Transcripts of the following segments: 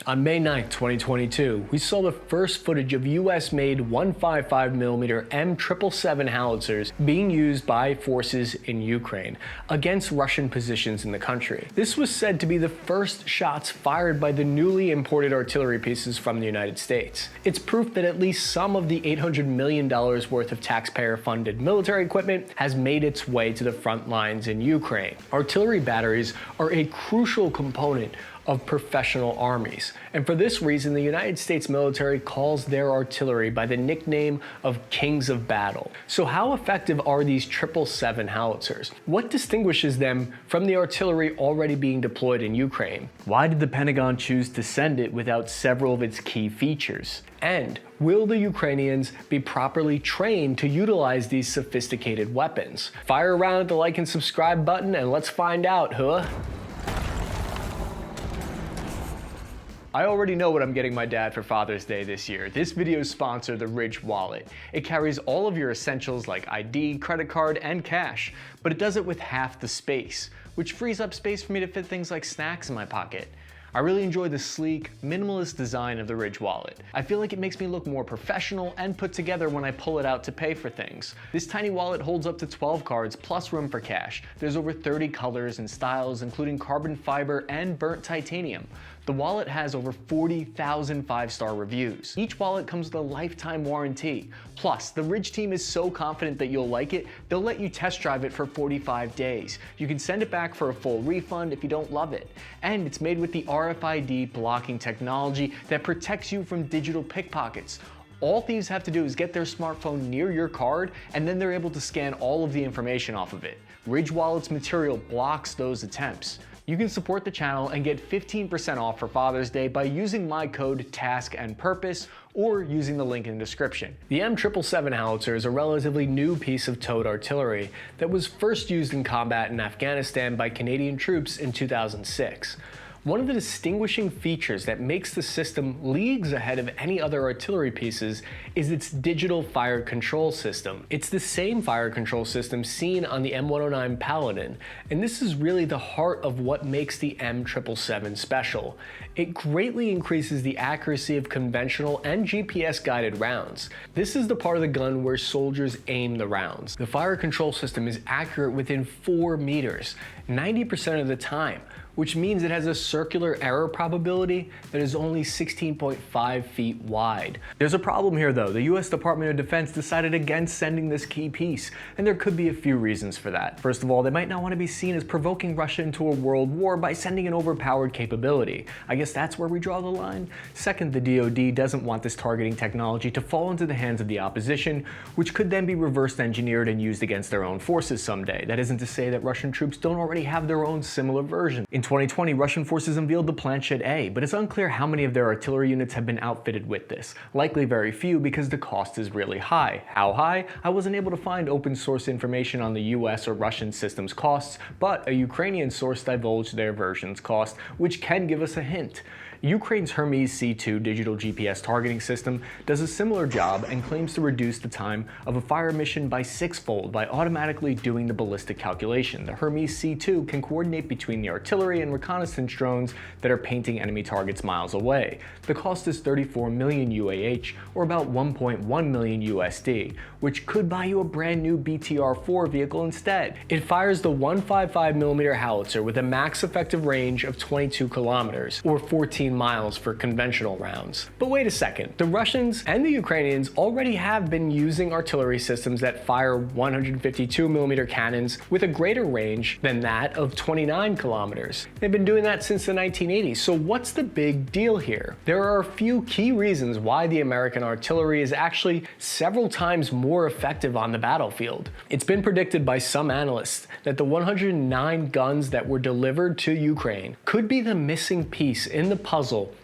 On May 9, 2022, we saw the first footage of US-made 155mm M777 howitzers being used by forces in Ukraine against Russian positions in the country. This was said to be the first shots fired by the newly imported artillery pieces from the United States. It's proof that at least some of the $800 million worth of taxpayer-funded military equipment has made its way to the front lines in Ukraine. Artillery batteries are a crucial component of professional armies. And for this reason, the United States military calls their artillery by the nickname of Kings of Battle. So how effective are these 777 howitzers? What distinguishes them from the artillery already being deployed in Ukraine? Why did the Pentagon choose to send it without several of its key features? And will the Ukrainians be properly trained to utilize these sophisticated weapons? Fire around at the like and subscribe button and let's find out, huh? I already know what I'm getting my dad for Father's Day this year. This video's sponsor, the Ridge Wallet. It carries all of your essentials like ID, credit card, and cash, but it does it with half the space, which frees up space for me to fit things like snacks in my pocket. I really enjoy the sleek, minimalist design of the Ridge Wallet. I feel like it makes me look more professional and put together when I pull it out to pay for things. This tiny wallet holds up to 12 cards plus room for cash. There's over 30 colors and styles, including carbon fiber and burnt titanium. The wallet has over 40,000 5-star reviews. Each wallet comes with a lifetime warranty. Plus, the Ridge team is so confident that you'll like it, they'll let you test drive it for 45 days. You can send it back for a full refund if you don't love it. And it's made with the RFID blocking technology that protects you from digital pickpockets. All thieves have to do is get their smartphone near your card, and then they're able to scan all of the information off of it. Ridge Wallet's material blocks those attempts. You can support the channel and get 15% off for Father's Day by using my code TASK&PURPOSE or using the link in the description. The M777 howitzer is a relatively new piece of towed artillery that was first used in combat in Afghanistan by Canadian troops in 2006. One of the distinguishing features that makes the system leagues ahead of any other artillery pieces is its digital fire control system. It's the same fire control system seen on the M109 Paladin, and this is really the heart of what makes the M777 special. It greatly increases the accuracy of conventional and GPS-guided rounds. This is the part of the gun where soldiers aim the rounds. The fire control system is accurate within 4 meters, 90% of the time, which means it has a circular error probability that is only 16.5 feet wide. There's a problem here though. The US Department of Defense decided against sending this key piece, and there could be a few reasons for that. First of all, they might not want to be seen as provoking Russia into a world war by sending an overpowered capability. I guess that's where we draw the line. Second, the DoD doesn't want this targeting technology to fall into the hands of the opposition, which could then be reverse engineered and used against their own forces someday. That isn't to say that Russian troops don't already have their own similar version. In 2020, Russian forces unveiled the Planchette A, but it's unclear how many of their artillery units have been outfitted with this. Likely very few because the cost is really high. How high? I wasn't able to find open source information on the US or Russian systems costs, but a Ukrainian source divulged their version's cost, which can give us a hint. Ukraine's Hermes C2 digital GPS targeting system does a similar job and claims to reduce the time of a fire mission by 6-fold by automatically doing the ballistic calculation. The Hermes C2 can coordinate between the artillery and reconnaissance drones that are painting enemy targets miles away. The cost is 34 million UAH, or about 1.1 million USD, which could buy you a brand new BTR-4 vehicle instead. It fires the 155mm howitzer with a max effective range of 22 kilometers, or 14 miles for conventional rounds. But wait a second, the Russians and the Ukrainians already have been using artillery systems that fire 152mm cannons with a greater range than that of 29 kilometers. They've been doing that since the 1980s, so what's the big deal here? There are a few key reasons why the American artillery is actually several times more effective on the battlefield. It's been predicted by some analysts that the 109 guns that were delivered to Ukraine could be the missing piece in the puzzle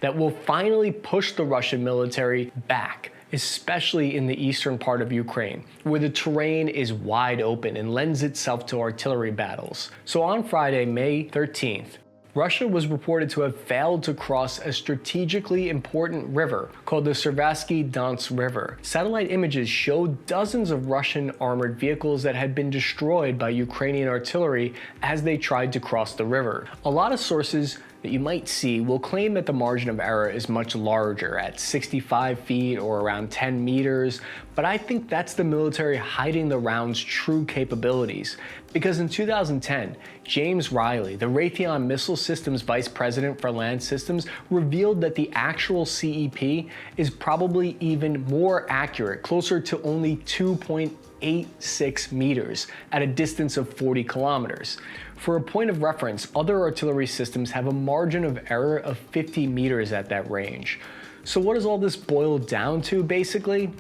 that will finally push the Russian military back, especially in the eastern part of Ukraine, where the terrain is wide open and lends itself to artillery battles. So on Friday, May 13th, Russia was reported to have failed to cross a strategically important river called the Seversky Donets River. Satellite images showed dozens of Russian armored vehicles that had been destroyed by Ukrainian artillery as they tried to cross the river. A lot of sources that you might see will claim that the margin of error is much larger at 65 feet or around 10 meters, but I think that's the military hiding the round's true capabilities. Because in 2010, James Riley, the Raytheon Missile Systems Vice President for Land Systems, revealed that the actual CEP is probably even more accurate, closer to only 2.86 meters at a distance of 40 kilometers. For a point of reference, other artillery systems have a margin of error of 50 meters at that range. So what does all this boil down to, basically?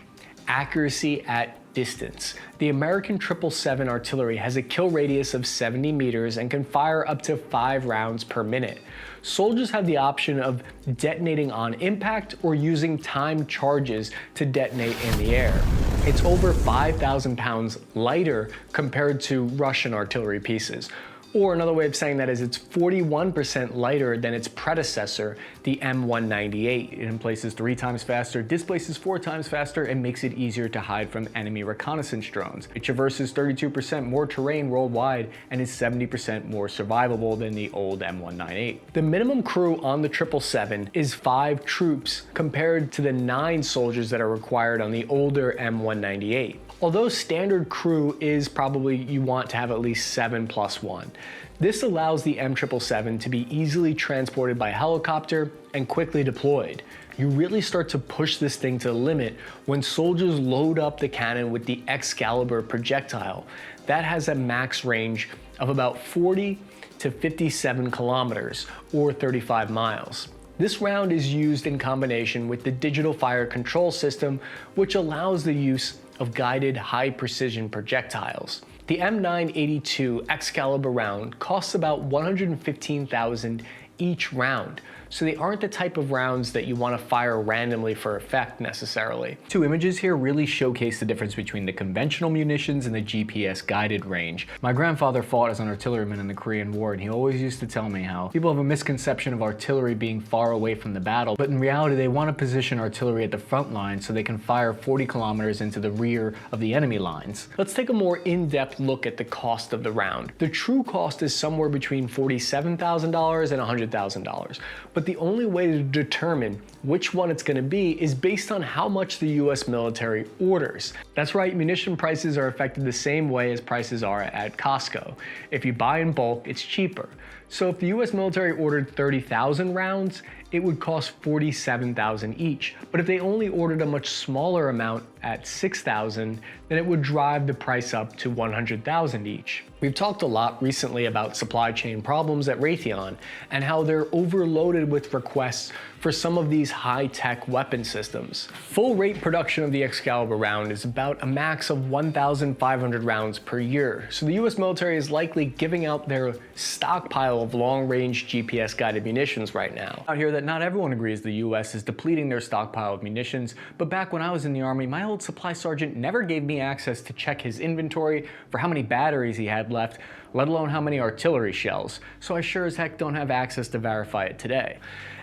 Accuracy at distance. The American 777 artillery has a kill radius of 70 meters and can fire up to 5 rounds per minute. Soldiers have the option of detonating on impact or using timed charges to detonate in the air. It's over 5,000 pounds lighter compared to Russian artillery pieces. Or another way of saying that is it's 41% lighter than its predecessor, the M198. It emplaces 3 times faster, displaces 4 times faster, and makes it easier to hide from enemy reconnaissance drones. It traverses 32% more terrain worldwide and is 70% more survivable than the old M198. The minimum crew on the 777 is 5 troops compared to the 9 soldiers that are required on the older M198. Although standard crew is probably you want to have at least 7 plus 1. This allows the M777 to be easily transported by helicopter and quickly deployed. You really start to push this thing to the limit when soldiers load up the cannon with the Excalibur projectile. That has a max range of about 40 to 57 kilometers or 35 miles. This round is used in combination with the digital fire control system, which allows the use of guided high-precision projectiles. The M982 Excalibur round costs about $115,000 each round, so they aren't the type of rounds that you want to fire randomly for effect necessarily. 2 images here really showcase the difference between the conventional munitions and the GPS guided range. My grandfather fought as an artilleryman in the Korean War, and he always used to tell me how people have a misconception of artillery being far away from the battle, but in reality they want to position artillery at the front line so they can fire 40 kilometers into the rear of the enemy lines. Let's take a more in-depth look at the cost of the round. The true cost is somewhere between $47,000 and $100,000. But the only way to determine which one it's going to be is based on how much the US military orders. That's right, munition prices are affected the same way as prices are at Costco. If you buy in bulk, it's cheaper. So if the US military ordered 30,000 rounds, it would cost $47,000 each. But if they only ordered a much smaller amount at 6,000, then it would drive the price up to $100,000 each. We've talked a lot recently about supply chain problems at Raytheon and how they're overloaded with requests for some of these high-tech weapon systems. Full rate production of the Excalibur round is about a max of 1,500 rounds per year, so the US military is likely giving out their stockpile of long-range GPS-guided munitions right now. Out here that not everyone agrees the US is depleting their stockpile of munitions, but back when I was in the Army, my old supply sergeant never gave me access to check his inventory for how many batteries he had left, let alone how many artillery shells, so I sure as heck don't have access to verify it today.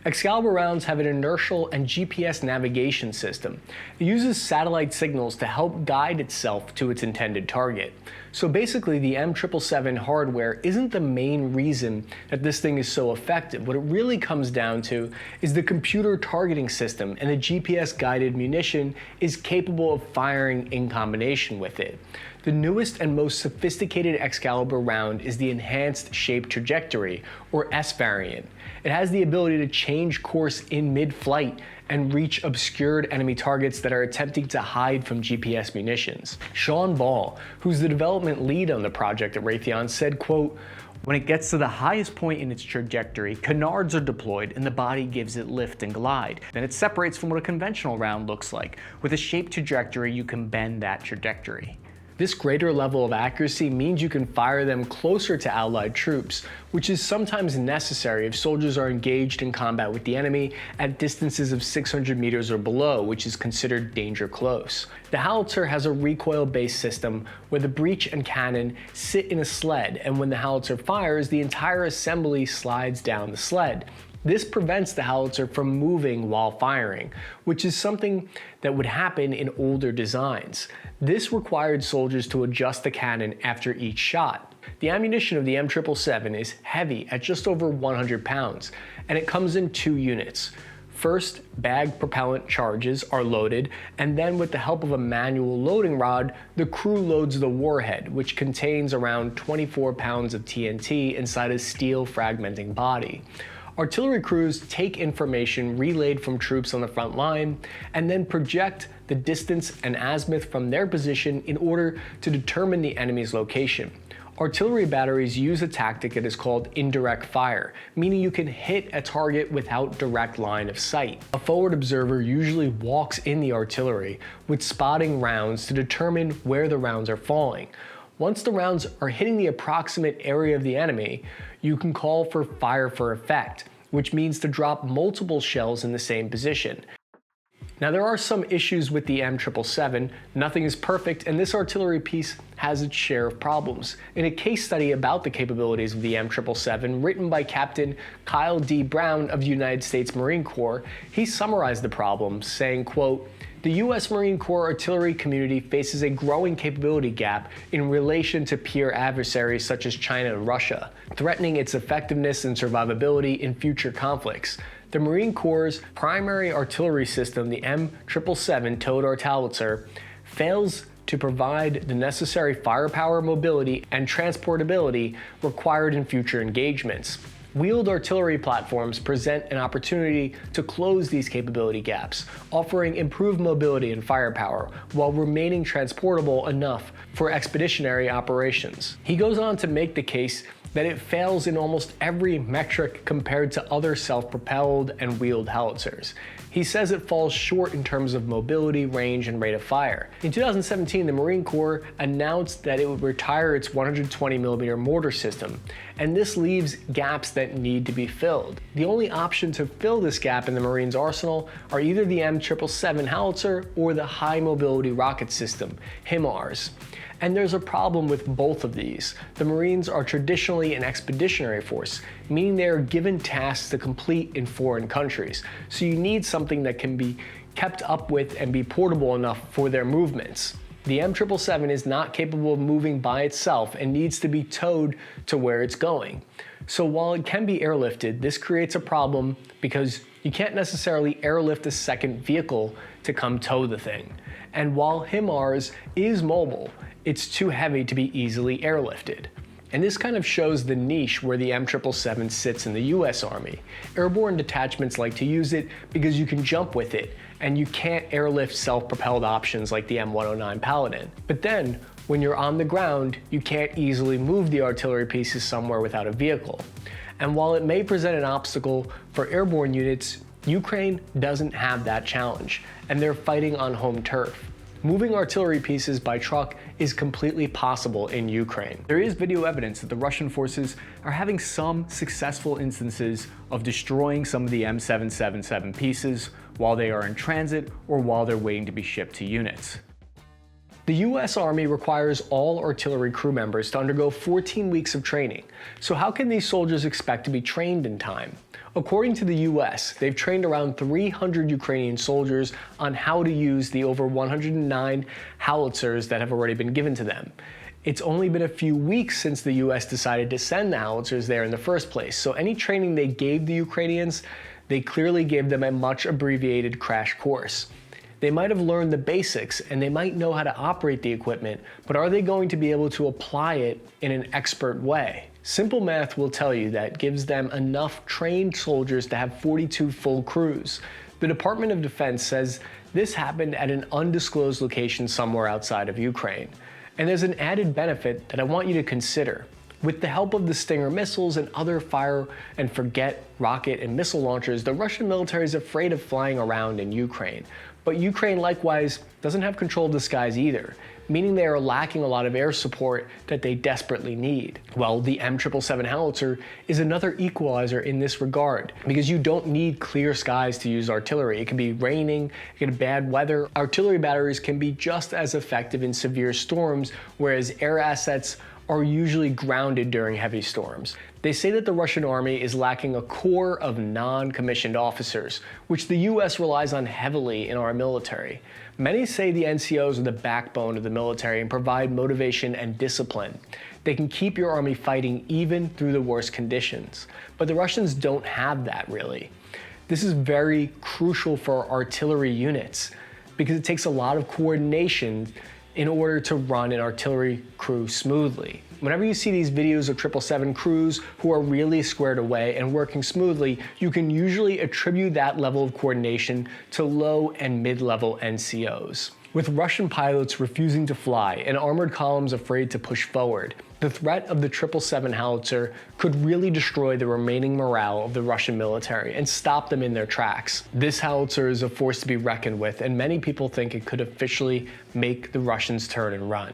Excalibur rounds have an inertial and GPS navigation system. It uses satellite signals to help guide itself to its intended target. So basically the M777 hardware isn't the main reason that this thing is so effective. What it really comes down to is the computer targeting system, and the GPS guided munition is capable of firing in combination with it. The newest and most sophisticated Excalibur round is the Enhanced Shape Trajectory, or S variant. It has the ability to change course in mid-flight and reach obscured enemy targets that are attempting to hide from GPS munitions. Sean Ball, who's the development lead on the project at Raytheon, said, quote, "When it gets to the highest point in its trajectory, canards are deployed and the body gives it lift and glide. Then it separates from what a conventional round looks like. With a shaped trajectory, you can bend that trajectory." This greater level of accuracy means you can fire them closer to allied troops, which is sometimes necessary if soldiers are engaged in combat with the enemy at distances of 600 meters or below, which is considered danger close. The howitzer has a recoil-based system where the breech and cannon sit in a sled, and when the howitzer fires, the entire assembly slides down the sled. This prevents the howitzer from moving while firing, which is something that would happen in older designs. This required soldiers to adjust the cannon after each shot. The ammunition of the M777 is heavy at just over 100 pounds, and it comes in 2 units. First, bag propellant charges are loaded, and then with the help of a manual loading rod, the crew loads the warhead, which contains around 24 pounds of TNT inside a steel fragmenting body. Artillery crews take information relayed from troops on the front line and then project the distance and azimuth from their position in order to determine the enemy's location. Artillery batteries use a tactic that is called indirect fire, meaning you can hit a target without direct line of sight. A forward observer usually walks in the artillery with spotting rounds to determine where the rounds are falling. Once the rounds are hitting the approximate area of the enemy, you can call for fire for effect, which means to drop multiple shells in the same position. Now there are some issues with the M777, nothing is perfect, and this artillery piece has its share of problems. In a case study about the capabilities of the M777 written by Captain Kyle D. Brown of the United States Marine Corps, he summarized the problems saying, quote, "The U.S. Marine Corps artillery community faces a growing capability gap in relation to peer adversaries such as China and Russia, threatening its effectiveness and survivability in future conflicts. The Marine Corps' primary artillery system, the M777 towed artillery howitzer, fails to provide the necessary firepower, mobility, and transportability required in future engagements. Wheeled artillery platforms present an opportunity to close these capability gaps, offering improved mobility and firepower while remaining transportable enough for expeditionary operations." He goes on to make the case that it fails in almost every metric compared to other self-propelled and wheeled howitzers. He says it falls short in terms of mobility, range, and rate of fire. In 2017, the Marine Corps announced that it would retire its 120mm mortar system, and this leaves gaps that need to be filled. The only option to fill this gap in the Marines' arsenal are either the M777 howitzer or the high mobility rocket system, HIMARS. And there's a problem with both of these. The Marines are traditionally an expeditionary force, meaning they are given tasks to complete in foreign countries. So you need something that can be kept up with and be portable enough for their movements. The M777 is not capable of moving by itself and needs to be towed to where it's going. So while it can be airlifted, this creates a problem because you can't necessarily airlift a second vehicle to come tow the thing. And while HIMARS is mobile, it's too heavy to be easily airlifted. And this kind of shows the niche where the M777 sits in the US Army. Airborne detachments like to use it because you can jump with it, and you can't airlift self-propelled options like the M109 Paladin. But then, when you're on the ground, you can't easily move the artillery pieces somewhere without a vehicle. And while it may present an obstacle for airborne units, Ukraine doesn't have that challenge, and they're fighting on home turf. Moving artillery pieces by truck is completely possible in Ukraine. There is video evidence that the Russian forces are having some successful instances of destroying some of the M777 pieces while they are in transit or while they're waiting to be shipped to units. The US Army requires all artillery crew members to undergo 14 weeks of training. So how can these soldiers expect to be trained in time? According to the US, they've trained around 300 Ukrainian soldiers on how to use the over 109 howitzers that have already been given to them. It's only been a few weeks since the US decided to send the howitzers there in the first place, so any training they gave the Ukrainians, they clearly gave them a much abbreviated crash course. They might have learned the basics and they might know how to operate the equipment, but are they going to be able to apply it in an expert way? Simple math will tell you that gives them enough trained soldiers to have 42 full crews. The Department of Defense says this happened at an undisclosed location somewhere outside of Ukraine. And there's an added benefit that I want you to consider. With the help of the Stinger missiles and other fire and forget rocket and missile launchers, the Russian military is afraid of flying around in Ukraine. But Ukraine likewise doesn't have control of the skies either, meaning they are lacking a lot of air support that they desperately need. Well, the M777 howitzer is another equalizer in this regard, because you don't need clear skies to use artillery. It can be raining, it can be bad weather. Artillery batteries can be just as effective in severe storms, whereas air assets are usually grounded during heavy storms. They say that the Russian army is lacking a core of non-commissioned officers, which the US relies on heavily in our military. Many say the NCOs are the backbone of the military and provide motivation and discipline. They can keep your army fighting even through the worst conditions. But the Russians don't have that, really. This is very crucial for artillery units because it takes a lot of coordination in order to run an artillery crew smoothly. Whenever you see these videos of 777 crews who are really squared away and working smoothly, you can usually attribute that level of coordination to low and mid-level NCOs. With Russian pilots refusing to fly and armored columns afraid to push forward, the threat of the 777 howitzer could really destroy the remaining morale of the Russian military and stop them in their tracks. This howitzer is a force to be reckoned with, and many people think it could officially make the Russians turn and run.